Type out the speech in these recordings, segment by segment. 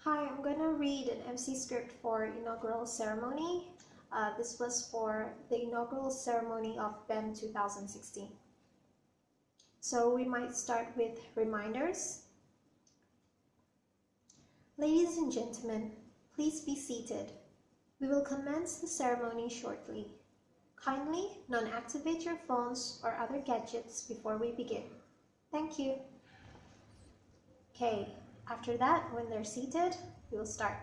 Hi, I'm going to read an MC script for inaugural ceremony. This was for the inaugural ceremony of BEM 2016. So we might start with reminders. Ladies and gentlemen, please be seated. We will commence the ceremony shortly. Kindly non-activate your phones or other gadgets before we begin. Thank you. Okay, after that, when they're seated, we will start.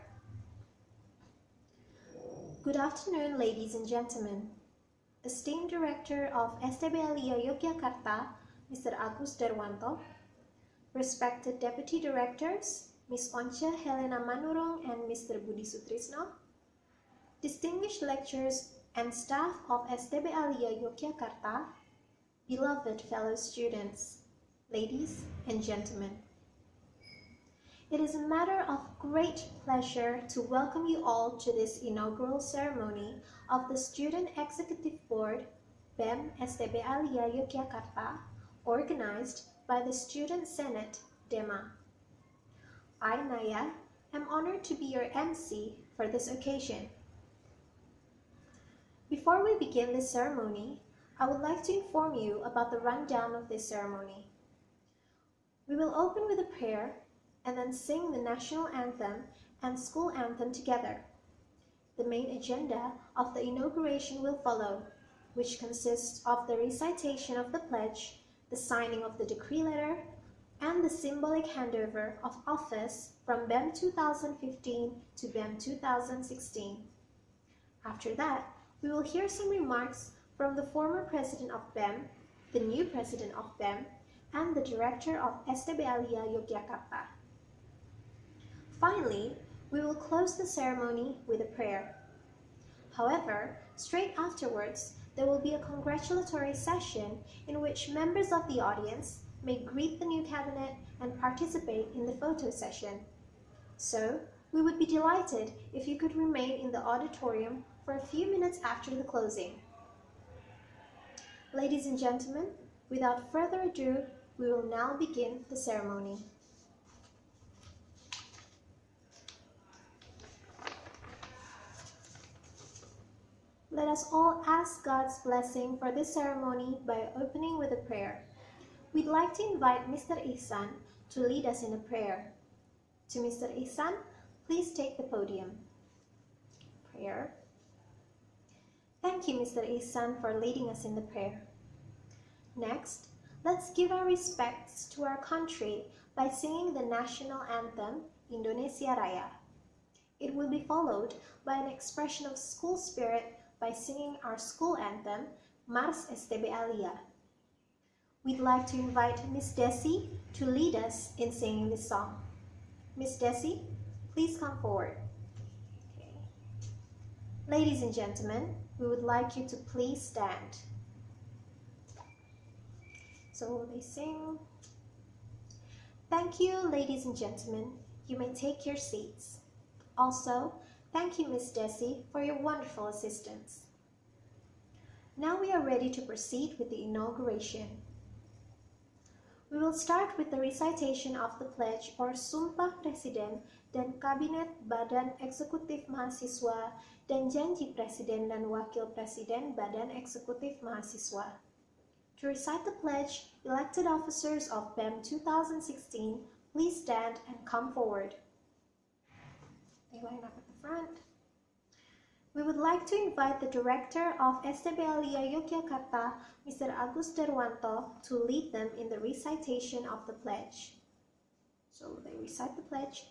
Good afternoon, ladies and gentlemen. Esteemed Director of STBA Yogyakarta, Mr. Agus Darwanto, respected Deputy Directors, Ms. Once Helena Manurung and Mr. Budi Sutrisno, distinguished lecturers and staff of STBA Yogyakarta, beloved fellow students, ladies and gentlemen. It is a matter of great pleasure to welcome you all to this inaugural ceremony of the Student Executive Board, BEM STBA Yogyakarta, organized by the Student Senate, DEMA. I, Naya, am honored to be your MC for this occasion. Before we begin this ceremony, I would like to inform you about the rundown of this ceremony. We will open with a prayer and then sing the National Anthem and School Anthem together. The main agenda of the inauguration will follow, which consists of the recitation of the pledge, the signing of the decree letter, and the symbolic handover of office from BEM 2015 to BEM 2016. After that, we will hear some remarks from the former president of BEM, the new president of BEM, and the director of STBA Yogyakarta. Finally, we will close the ceremony with a prayer. However, straight afterwards, there will be a congratulatory session in which members of the audience may greet the new cabinet and participate in the photo session. So, we would be delighted if you could remain in the auditorium for a few minutes after the closing. Ladies and gentlemen, without further ado, we will now begin the ceremony. Let us all ask God's blessing for this ceremony by opening with a prayer. We'd like to invite Mr. Ihsan to lead us in a prayer. To Mr. Ihsan, please take the podium. Prayer. Thank you, Mr. Ihsan, for leading us in the prayer. Next, let's give our respects to our country by singing the National Anthem, Indonesia Raya. It will be followed by an expression of school spirit by singing our school anthem, Mars STBA. We'd like to invite Miss Desi to lead us in singing this song. Miss Desi, please come forward. Okay. Ladies and gentlemen, we would like you to please stand. So they sing. Thank you, ladies and gentlemen. You may take your seats. Also, thank you, Miss Desi, for your wonderful assistance. Now we are ready to proceed with the inauguration. We will start with the recitation of the pledge or Sumpah Presiden dan Kabinet Badan Eksekutif Mahasiswa dan Janji Presiden dan Wakil Presiden Badan Eksekutif Mahasiswa. To recite the pledge, elected officers of BEM 2016, please stand and come forward. They line up at the front. We would like to invite the Director of STBA Yogyakarta, Mr. Agus Darwanto, to lead them in the recitation of the pledge. So they recite the pledge.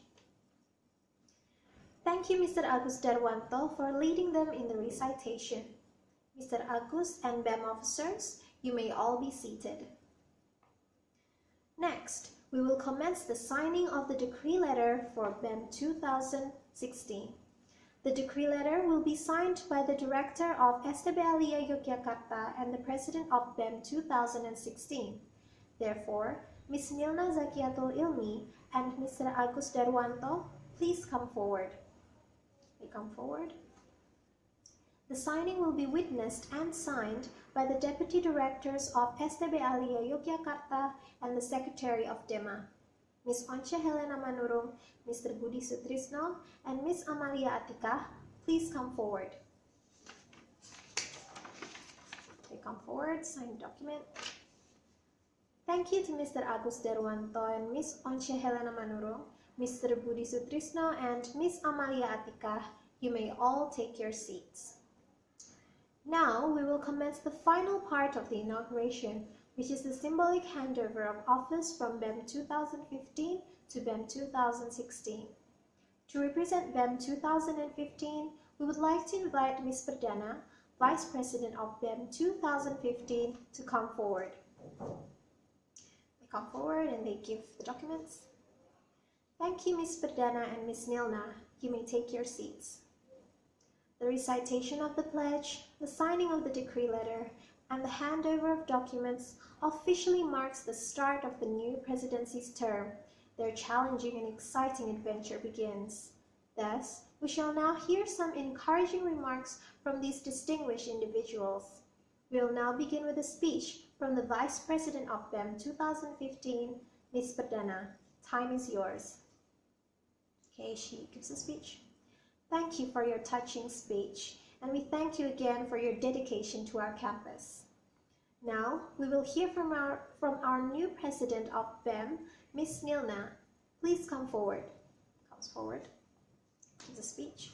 Thank you, Mr. Agus Darwanto, for leading them in the recitation. Mr. Agus and BEM officers, you may all be seated. Next, we will commence the signing of the decree letter for BEM 2016. The decree letter will be signed by the Director of STBA Yogyakarta and the President of BEM 2016. Therefore, Ms. Nilna Zakiatul Ilmi and Mr. Agus Darwanto, please come forward. They come forward. The signing will be witnessed and signed by the Deputy Directors of STBA Yogyakarta and the Secretary of DEMA. Ms. Once Helena Manurung, Mr. Budi Sutrisno, and Ms. Amalia Atika, please come forward. They come forward, sign the document. Thank you to Mr. Agus Darwanto and Ms. Once Helena Manurung, Mr. Budi Sutrisno, and Ms. Amalia Atika. You may all take your seats. Now we will commence the final part of the inauguration, which is the symbolic handover of office from BEM 2015 to BEM 2016. To represent BEM 2015, we would like to invite Ms. Perdana, Vice President of BEM 2015, to come forward. They come forward and they give the documents. Thank you, Ms. Perdana and Ms. Nilna. You may take your seats. The recitation of the pledge, the signing of the decree letter, and the handover of documents officially marks the start of the new presidency's term. Their challenging and exciting adventure begins. Thus, we shall now hear some encouraging remarks from these distinguished individuals. We will now begin with a speech from the Vice President of BEM 2015, Ms. Perdana. Time is yours. Okay, she gives a speech. Thank you for your touching speech, and we thank you again for your dedication to our campus. Now, we will hear from our new president of BEM, Ms. Nilna. Please come forward. Comes forward. Gives a speech.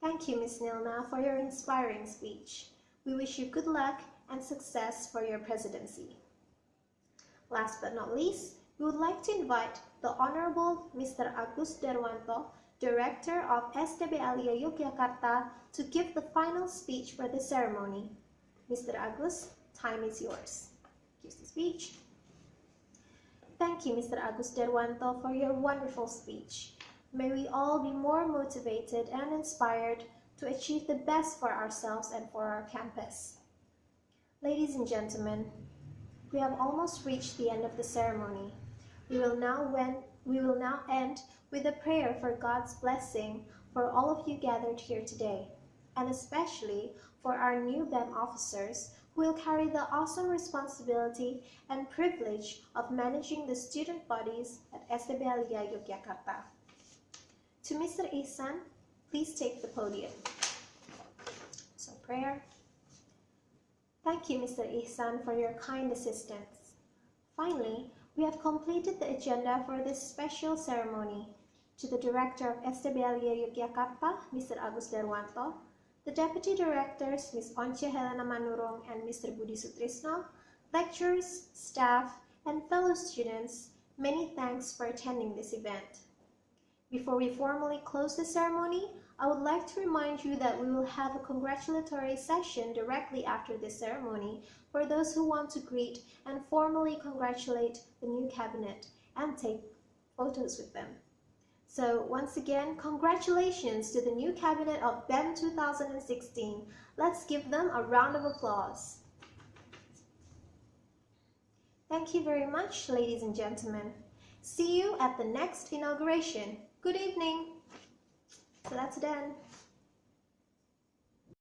Thank you, Ms. Nilna, for your inspiring speech. We wish you good luck and success for your presidency. Last but not least, we would like to invite the Honorable Mr. Agus Darwanto, Director of STBA Yogyakarta, to give the final speech for the ceremony. Mr. Agus, time is yours. Gives the speech. Thank you, Mr. Agus Darwanto, for your wonderful speech. May we all be more motivated and inspired to achieve the best for ourselves and for our campus. Ladies and gentlemen, we have almost reached the end of the ceremony. We will now end with a prayer for God's blessing for all of you gathered here today, and especially for our new BEM officers who will carry the awesome responsibility and privilege of managing the student bodies at STBA Yogyakarta. To Mr. Ihsan, please take the podium. So prayer. Thank you, Mr. Ihsan, for your kind assistance. Finally, we have completed the agenda for this special ceremony. To the Director of STBA Yogyakarta, Mr. Agus Darwanto, the Deputy Directors, Ms. Once Helena Manurung and Mr. Budi Sutrisno, lecturers, staff, and fellow students, many thanks for attending this event. Before we formally close the ceremony, I would like to remind you that we will have a congratulatory session directly after this ceremony for those who want to greet and formally congratulate the new cabinet and take photos with them. So once again, congratulations to the new cabinet of BEM 2016. Let's give them a round of applause. Thank you very much, ladies and gentlemen. See you at the next inauguration. Good evening. So that's done.